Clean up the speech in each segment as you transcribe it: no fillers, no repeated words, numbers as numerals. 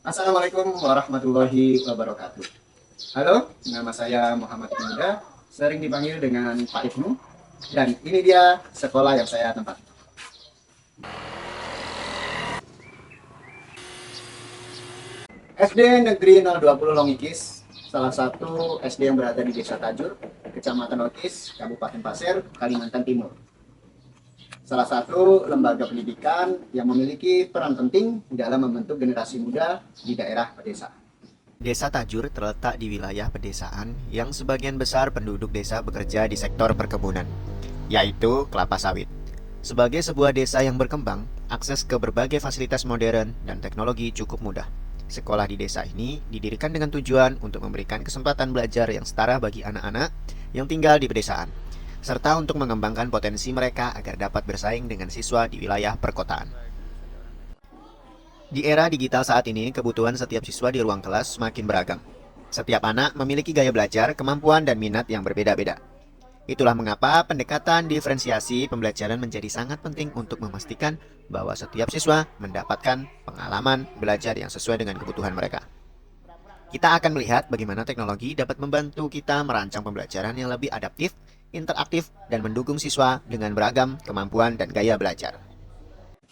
Assalamualaikum warahmatullahi wabarakatuh. Halo, nama saya Muhammad Muda, sering dipanggil dengan Pak Ibnu, dan ini dia sekolah yang saya tempati. SD Negeri 020 Longikis, salah satu SD yang berada di Desa Tajur, Kecamatan Longikis, Kabupaten Pasir, Kalimantan Timur. Salah satu lembaga pendidikan yang memiliki peran penting dalam membentuk generasi muda di daerah pedesaan. Desa Tajur terletak di wilayah pedesaan yang sebagian besar penduduk desa bekerja di sektor perkebunan, yaitu kelapa sawit. Sebagai sebuah desa yang berkembang, akses ke berbagai fasilitas modern dan teknologi cukup mudah. Sekolah di desa ini didirikan dengan tujuan untuk memberikan kesempatan belajar yang setara bagi anak-anak yang tinggal di pedesaan, serta untuk mengembangkan potensi mereka agar dapat bersaing dengan siswa di wilayah perkotaan. Di era digital saat ini, kebutuhan setiap siswa di ruang kelas semakin beragam. Setiap anak memiliki gaya belajar, kemampuan, dan minat yang berbeda-beda. Itulah mengapa pendekatan diferensiasi pembelajaran menjadi sangat penting untuk memastikan bahwa setiap siswa mendapatkan pengalaman belajar yang sesuai dengan kebutuhan mereka. Kita akan melihat bagaimana teknologi dapat membantu kita merancang pembelajaran yang lebih adaptif, interaktif, dan mendukung siswa dengan beragam kemampuan dan gaya belajar.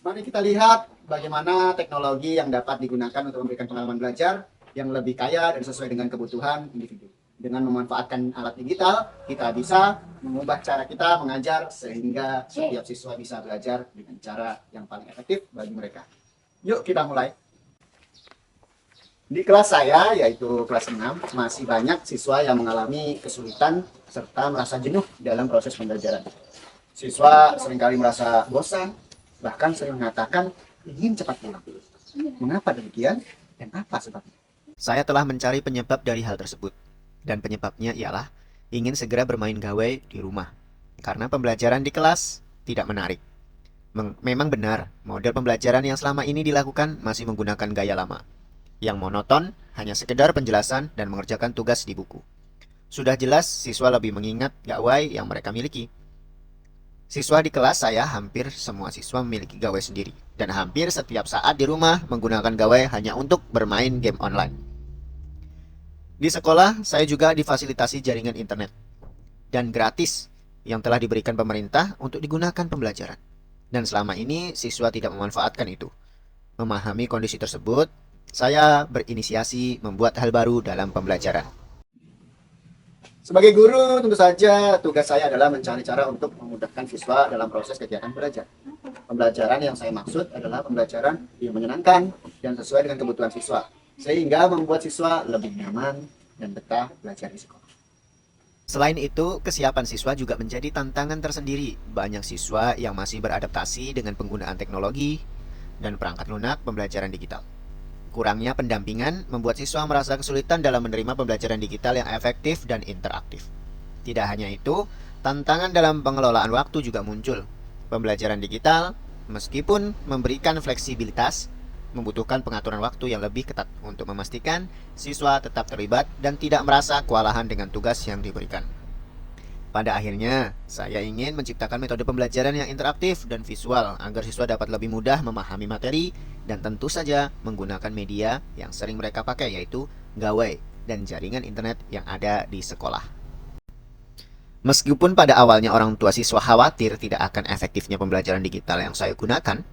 Mari kita lihat bagaimana teknologi yang dapat digunakan untuk memberikan pengalaman belajar yang lebih kaya dan sesuai dengan kebutuhan individu. Dengan memanfaatkan alat digital, kita bisa mengubah cara kita mengajar sehingga setiap siswa bisa belajar dengan cara yang paling efektif bagi mereka. Yuk kita mulai. Di kelas saya, yaitu kelas 6, masih banyak siswa yang mengalami kesulitan serta merasa jenuh dalam proses pembelajaran. Siswa seringkali merasa bosan, bahkan sering mengatakan ingin cepat pulang. Mengapa demikian dan apa sebabnya? Saya telah mencari penyebab dari hal tersebut. Dan penyebabnya ialah ingin segera bermain gawai di rumah. Karena pembelajaran di kelas tidak menarik. Memang benar, model pembelajaran yang selama ini dilakukan masih menggunakan gaya lama. Yang monoton, hanya sekedar penjelasan dan mengerjakan tugas di buku. Sudah jelas siswa lebih mengingat gawai yang mereka miliki. Siswa di kelas saya hampir semua siswa memiliki gawai sendiri. Dan hampir setiap saat di rumah menggunakan gawai hanya untuk bermain game online. Di sekolah, saya juga difasilitasi jaringan internet dan gratis yang telah diberikan pemerintah untuk digunakan pembelajaran. Dan selama ini, siswa tidak memanfaatkan itu. Memahami kondisi tersebut, saya berinisiasi membuat hal baru dalam pembelajaran. Sebagai guru, tentu saja tugas saya adalah mencari cara untuk memudahkan siswa dalam proses kegiatan belajar. Pembelajaran yang saya maksud adalah pembelajaran yang menyenangkan dan sesuai dengan kebutuhan siswa, sehingga membuat siswa lebih nyaman dan betah belajar di sekolah. Selain itu, kesiapan siswa juga menjadi tantangan tersendiri. Banyak siswa yang masih beradaptasi dengan penggunaan teknologi dan perangkat lunak pembelajaran digital. Kurangnya pendampingan membuat siswa merasa kesulitan dalam menerima pembelajaran digital yang efektif dan interaktif. Tidak hanya itu, tantangan dalam pengelolaan waktu juga muncul. Pembelajaran digital, meskipun memberikan fleksibilitas, membutuhkan pengaturan waktu yang lebih ketat untuk memastikan siswa tetap terlibat dan tidak merasa kewalahan dengan tugas yang diberikan. Pada akhirnya, saya ingin menciptakan metode pembelajaran yang interaktif dan visual agar siswa dapat lebih mudah memahami materi dan tentu saja menggunakan media yang sering mereka pakai, yaitu gawai dan jaringan internet yang ada di sekolah. Meskipun pada awalnya orang tua siswa khawatir tidak akan efektifnya pembelajaran digital yang saya gunakan,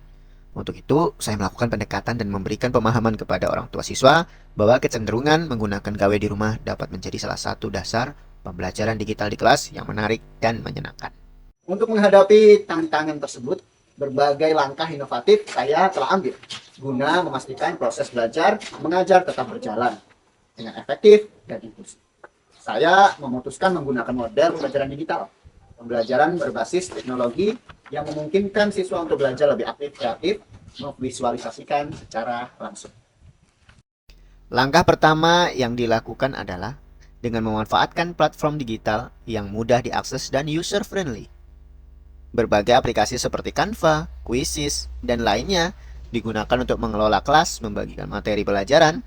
untuk itu saya melakukan pendekatan dan memberikan pemahaman kepada orang tua siswa bahwa kecenderungan menggunakan gawai di rumah dapat menjadi salah satu dasar pembelajaran digital di kelas yang menarik dan menyenangkan. Untuk menghadapi tantangan tersebut, berbagai langkah inovatif saya telah ambil guna memastikan proses belajar mengajar tetap berjalan dengan efektif dan inklusif. Saya memutuskan menggunakan model pembelajaran digital, pembelajaran berbasis teknologi yang memungkinkan siswa untuk belajar lebih aktif, kreatif, memvisualisasikan secara langsung. Langkah pertama yang dilakukan adalah dengan memanfaatkan platform digital yang mudah diakses dan user-friendly. Berbagai aplikasi seperti Canva, Quizizz, dan lainnya digunakan untuk mengelola kelas, membagikan materi pelajaran,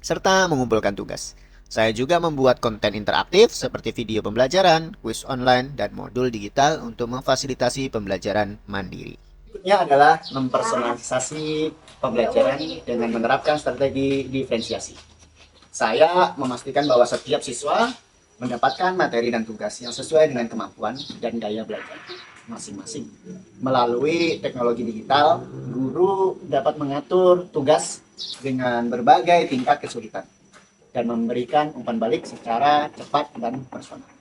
serta mengumpulkan tugas. Saya juga membuat konten interaktif seperti video pembelajaran, kuis online, dan modul digital untuk memfasilitasi pembelajaran mandiri. Berikutnya adalah mempersonalisasi pembelajaran dengan menerapkan strategi diferensiasi. Saya memastikan bahwa setiap siswa mendapatkan materi dan tugas yang sesuai dengan kemampuan dan daya belajar masing-masing. Melalui teknologi digital, guru dapat mengatur tugas dengan berbagai tingkat kesulitan dan memberikan umpan balik secara cepat dan personal.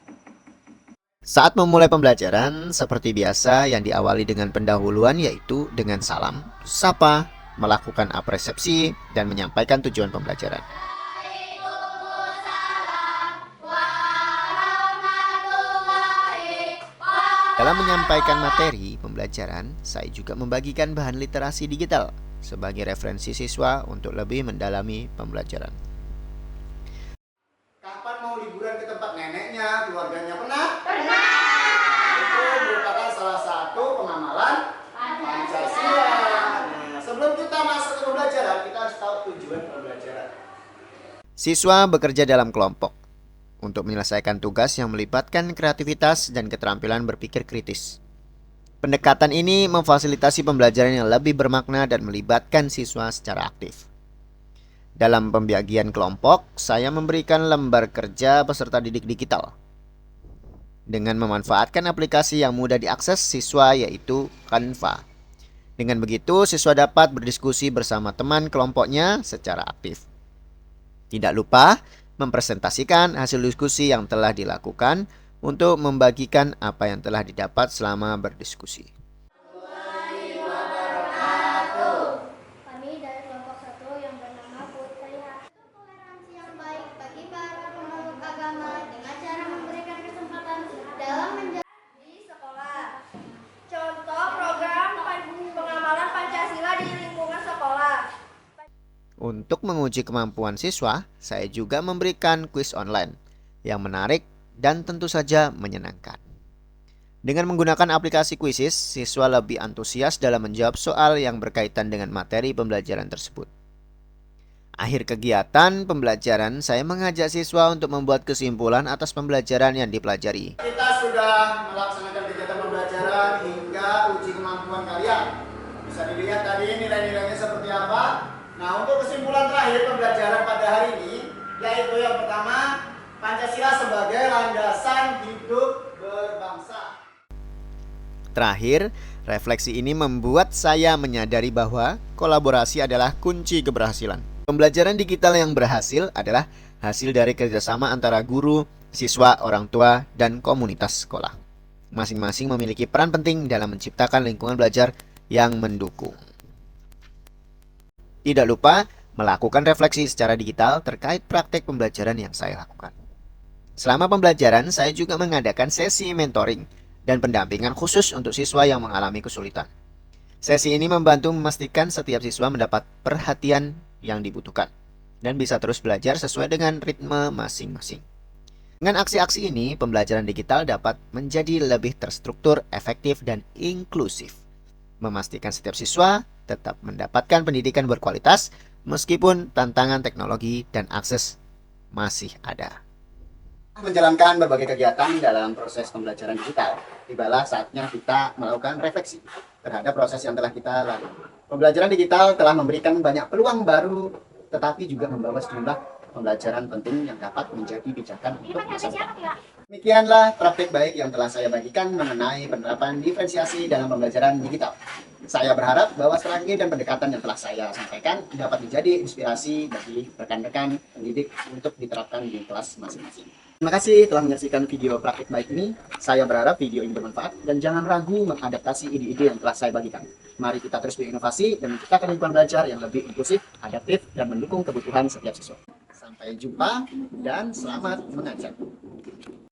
Saat memulai pembelajaran, seperti biasa yang diawali dengan pendahuluan yaitu dengan salam, sapa, melakukan apresiasi, dan menyampaikan tujuan pembelajaran. Dalam menyampaikan materi pembelajaran, saya juga membagikan bahan literasi digital sebagai referensi siswa untuk lebih mendalami pembelajaran. Kapan mau liburan ke tempat neneknya, keluarganya pernah? Pernah! Itu merupakan salah satu pengamalan Pancasila. Nah, sebelum kita masuk ke pembelajaran, kita harus tahu tujuan pembelajaran. Siswa bekerja dalam kelompok untuk menyelesaikan tugas yang melibatkan kreativitas dan keterampilan berpikir kritis. Pendekatan ini memfasilitasi pembelajaran yang lebih bermakna dan melibatkan siswa secara aktif. Dalam pembagian kelompok, saya memberikan lembar kerja peserta didik digital dengan memanfaatkan aplikasi yang mudah diakses siswa yaitu Canva. Dengan begitu, siswa dapat berdiskusi bersama teman kelompoknya secara aktif. Tidak lupa mempresentasikan hasil diskusi yang telah dilakukan untuk membagikan apa yang telah didapat selama berdiskusi. Kami dari kelompok 1 yang bernama Putaya. Toleransi yang baik bagi para pemeluk agama dengan cara memberikan kesempatan dalam menjalani di sekolah. Contoh program pengamalan Pancasila di lingkungan sekolah. Untuk menguji kemampuan siswa, saya juga memberikan kuis online yang menarik dan tentu saja menyenangkan. Dengan menggunakan aplikasi Quizizz, siswa lebih antusias dalam menjawab soal yang berkaitan dengan materi pembelajaran tersebut. Akhir kegiatan pembelajaran, saya mengajak siswa untuk membuat kesimpulan atas pembelajaran yang dipelajari. Kita sudah melaksanakan kegiatan pembelajaran hingga uji kemampuan kalian. Bisa dilihat tadi nilai-nilainya seperti apa. Nah, untuk kesimpulan terakhir pembelajaran pada hari ini, yaitu yang pertama, Pancasila sebagai landasan hidup berbangsa. Terakhir, refleksi ini membuat saya menyadari bahwa kolaborasi adalah kunci keberhasilan. Pembelajaran digital yang berhasil adalah hasil dari kerjasama antara guru, siswa, orang tua, dan komunitas sekolah. Masing-masing memiliki peran penting dalam menciptakan lingkungan belajar yang mendukung. Tidak lupa melakukan refleksi secara digital terkait praktek pembelajaran yang saya lakukan. Selama pembelajaran, saya juga mengadakan sesi mentoring dan pendampingan khusus untuk siswa yang mengalami kesulitan. Sesi ini membantu memastikan setiap siswa mendapat perhatian yang dibutuhkan dan bisa terus belajar sesuai dengan ritme masing-masing. Dengan aksi-aksi ini, pembelajaran digital dapat menjadi lebih terstruktur, efektif, dan inklusif. Memastikan setiap siswa tetap mendapatkan pendidikan berkualitas meskipun tantangan teknologi dan akses masih ada. Menjalankan berbagai kegiatan dalam proses pembelajaran digital, tibalah saatnya kita melakukan refleksi terhadap proses yang telah kita lalui. Pembelajaran digital telah memberikan banyak peluang baru, tetapi juga membawa sejumlah pembelajaran penting yang dapat menjadi pijakan untuk masa depan. Demikianlah praktik baik yang telah saya bagikan mengenai penerapan diferensiasi dalam pembelajaran digital. Saya berharap bahwa strategi dan pendekatan yang telah saya sampaikan dapat menjadi inspirasi bagi rekan-rekan pendidik untuk diterapkan di kelas masing-masing. Terima kasih telah menyaksikan video praktik baik ini. Saya berharap video ini bermanfaat dan jangan ragu mengadaptasi ide-ide yang telah saya bagikan. Mari kita terus berinovasi dan menciptakan lingkungan belajar yang lebih inklusif, adaptif, dan mendukung kebutuhan setiap siswa. Sampai jumpa dan selamat mengajar.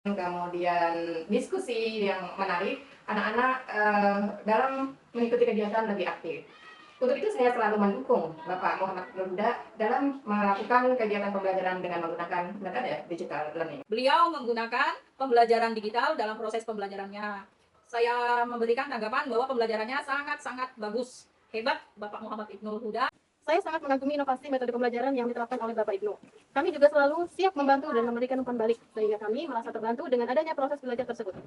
Kemudian diskusi yang menarik, anak-anak dalam mengikuti kegiatan lebih aktif. Untuk itu saya selalu mendukung Bapak Muhammad Ibnu Huda dalam melakukan kegiatan pembelajaran dengan menggunakan metode digital learning. Beliau menggunakan pembelajaran digital dalam proses pembelajarannya. Saya memberikan tanggapan bahwa pembelajarannya sangat-sangat bagus. Hebat Bapak Muhammad Ibnu Huda. Saya sangat mengagumi inovasi metode pembelajaran yang diterapkan oleh Bapak Ibnu. Kami juga selalu siap membantu dan memberikan umpan balik, sehingga kami merasa terbantu dengan adanya proses belajar tersebut.